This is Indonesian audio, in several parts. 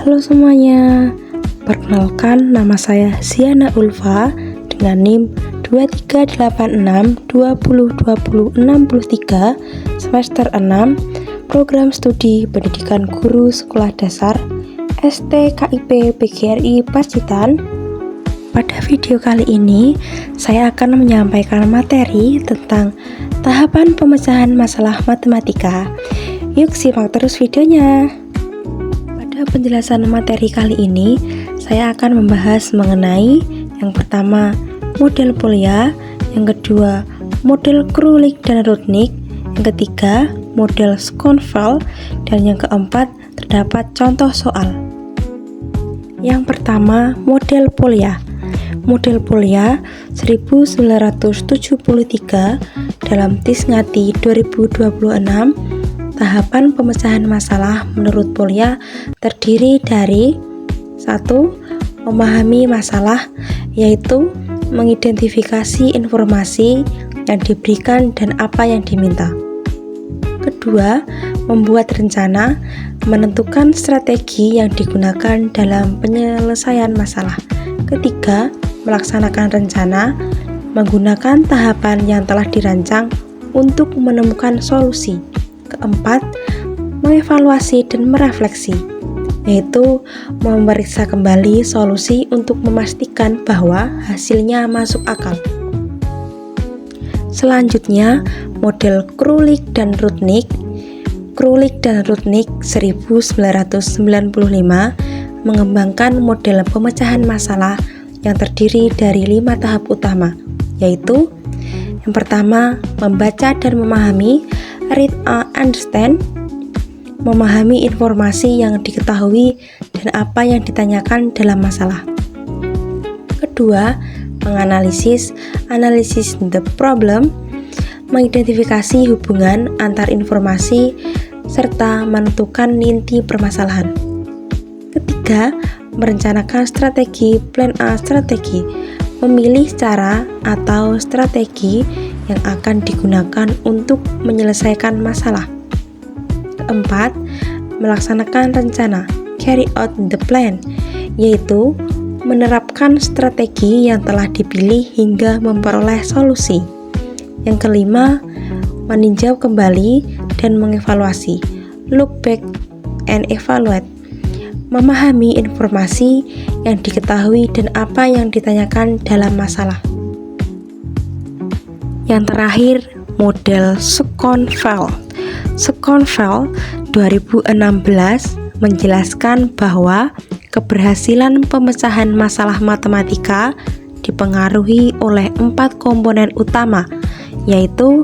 Halo semuanya, perkenalkan nama saya Ziana Ulfa dengan NIM 2386202063 semester 6 Program Studi Pendidikan Guru Sekolah Dasar STKIP PGRI Pacitan. Pada video kali ini, saya akan menyampaikan materi tentang tahapan pemecahan masalah matematika. Yuk simak terus videonya. Pada penjelasan materi kali ini, saya akan membahas mengenai yang pertama, model Polya, yang kedua, model Krulik dan Rudnick, yang ketiga, model Schonfeld, dan yang keempat, terdapat contoh soal. Yang pertama, model Polya. Model Polya 1973 dalam Tisngati 2026. Tahapan pemecahan masalah menurut Polya terdiri dari 1. Memahami masalah, yaitu mengidentifikasi informasi yang diberikan dan apa yang diminta. Kedua, membuat rencana, menentukan strategi yang digunakan dalam penyelesaian masalah. Ketiga, melaksanakan rencana, menggunakan tahapan yang telah dirancang untuk menemukan solusi. Keempat, mengevaluasi dan merefleksi, yaitu memeriksa kembali solusi untuk memastikan bahwa hasilnya masuk akal. Selanjutnya, model Krulik dan Rudnick. Krulik dan Rudnick 1995 mengembangkan model pemecahan masalah yang terdiri dari 5 tahap utama, yaitu yang pertama, membaca dan memahami, read and understand, memahami informasi yang diketahui dan apa yang ditanyakan dalam masalah. Kedua, menganalisis, analysis the problem, mengidentifikasi hubungan antar informasi serta menentukan inti permasalahan. Ketiga, merencanakan strategi, plan A strategi, memilih cara atau strategi yang akan digunakan untuk menyelesaikan masalah. Keempat, melaksanakan rencana, carry out the plan, yaitu menerapkan strategi yang telah dipilih hingga memperoleh solusi. Yang kelima, meninjau kembali dan mengevaluasi, look back and evaluate, memahami informasi yang diketahui dan apa yang ditanyakan dalam masalah. Yang terakhir, model Schonfeld. Schonfeld 2016 menjelaskan bahwa keberhasilan pemecahan masalah matematika dipengaruhi oleh 4 komponen utama, yaitu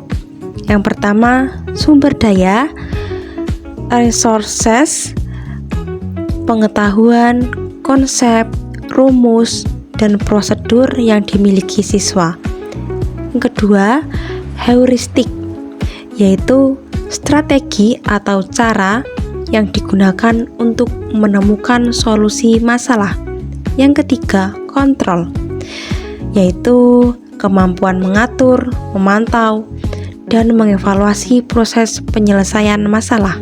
yang pertama, sumber daya, resources, pengetahuan, konsep, rumus, dan prosedur yang dimiliki siswa. Yang kedua, heuristik, yaitu strategi atau cara yang digunakan untuk menemukan solusi masalah. Yang ketiga, kontrol, yaitu kemampuan mengatur, memantau, dan mengevaluasi proses penyelesaian masalah.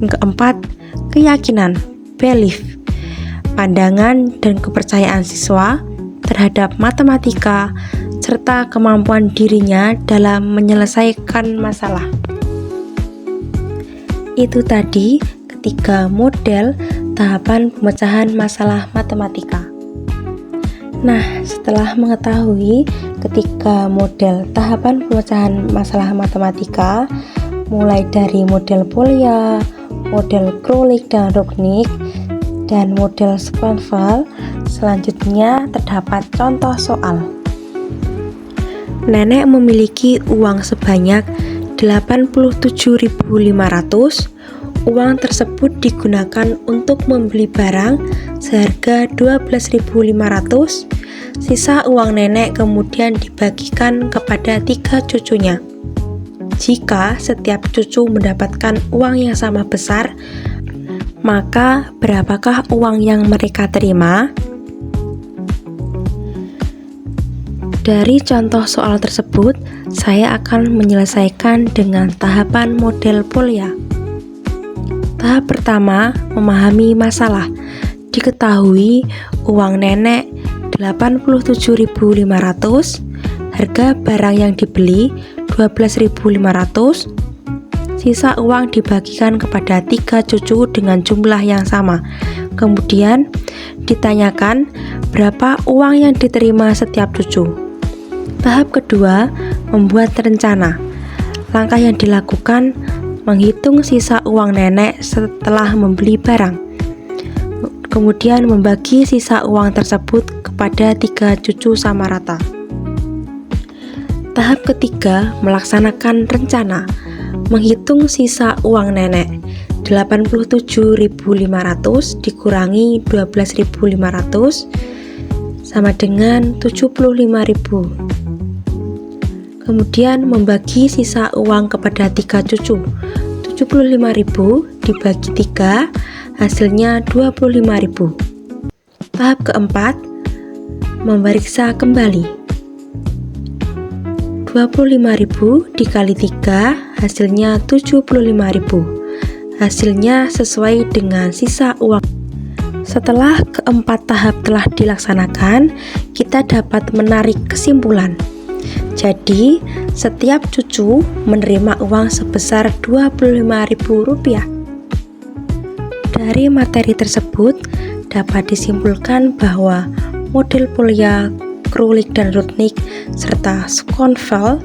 Yang keempat, keyakinan, belief, pandangan dan kepercayaan siswa terhadap matematika serta kemampuan dirinya dalam menyelesaikan masalah. Itu tadi ketiga model tahapan pemecahan masalah matematika. Nah, setelah mengetahui ketiga model tahapan pemecahan masalah matematika, mulai dari model Polya, model Krulik dan Rudnick, dan model Schonfeld, selanjutnya terdapat contoh soal. Nenek memiliki uang sebanyak 87.500. Uang tersebut digunakan untuk membeli barang seharga 12.500. Sisa uang nenek kemudian dibagikan kepada 3 cucunya. Jika setiap cucu mendapatkan uang yang sama besar, maka berapakah uang yang mereka terima? Dari contoh soal tersebut, saya akan menyelesaikan dengan tahapan model Polya. Tahap pertama, memahami masalah. Diketahui uang nenek 87.500, harga barang yang dibeli 12.500, sisa uang dibagikan kepada 3 cucu dengan jumlah yang sama. Kemudian ditanyakan berapa uang yang diterima setiap cucu. Tahap kedua, membuat rencana. Langkah yang dilakukan, menghitung sisa uang nenek setelah membeli barang. Kemudian membagi sisa uang tersebut kepada 3 cucu sama rata. Tahap ketiga, melaksanakan rencana. Menghitung sisa uang nenek 87.500 dikurangi 12.500 sama dengan 75.000. Kemudian membagi sisa uang kepada 3 cucu. 75.000 dibagi 3, hasilnya 25.000. Tahap keempat, memeriksa kembali. 25.000 dikali 3, hasilnya 75.000. Hasilnya sesuai dengan sisa uang. Setelah keempat tahap telah dilaksanakan, kita dapat menarik kesimpulan. Jadi, setiap cucu menerima uang sebesar Rp25.000. Dari materi tersebut, dapat disimpulkan bahwa model Polya, Krulik, dan Rudnick, serta Schonfeld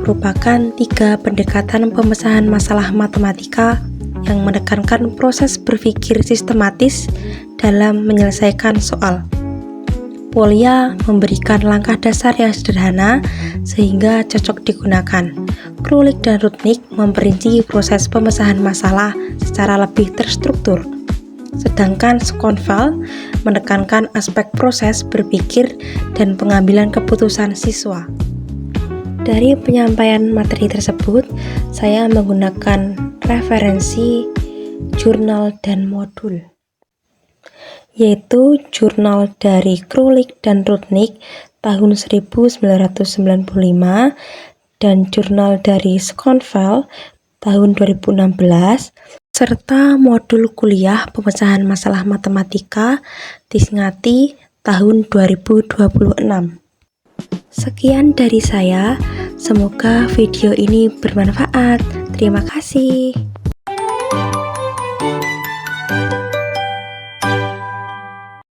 merupakan 3 pendekatan pemecahan masalah matematika yang menekankan proses berpikir sistematis dalam menyelesaikan soal. Polya memberikan langkah dasar yang sederhana sehingga cocok digunakan. Krulik dan Rudnick memperinci proses pemecahan masalah secara lebih terstruktur. Sedangkan Schonfeld menekankan aspek proses berpikir dan pengambilan keputusan siswa. Dari penyampaian materi tersebut, saya menggunakan referensi jurnal dan modul, yaitu jurnal dari Krulik dan Rudnick tahun 1995 dan jurnal dari Schonfeld tahun 2016, serta modul kuliah pemecahan masalah matematika Tisngati tahun 2026. Sekian dari saya, semoga video ini bermanfaat. Terima kasih.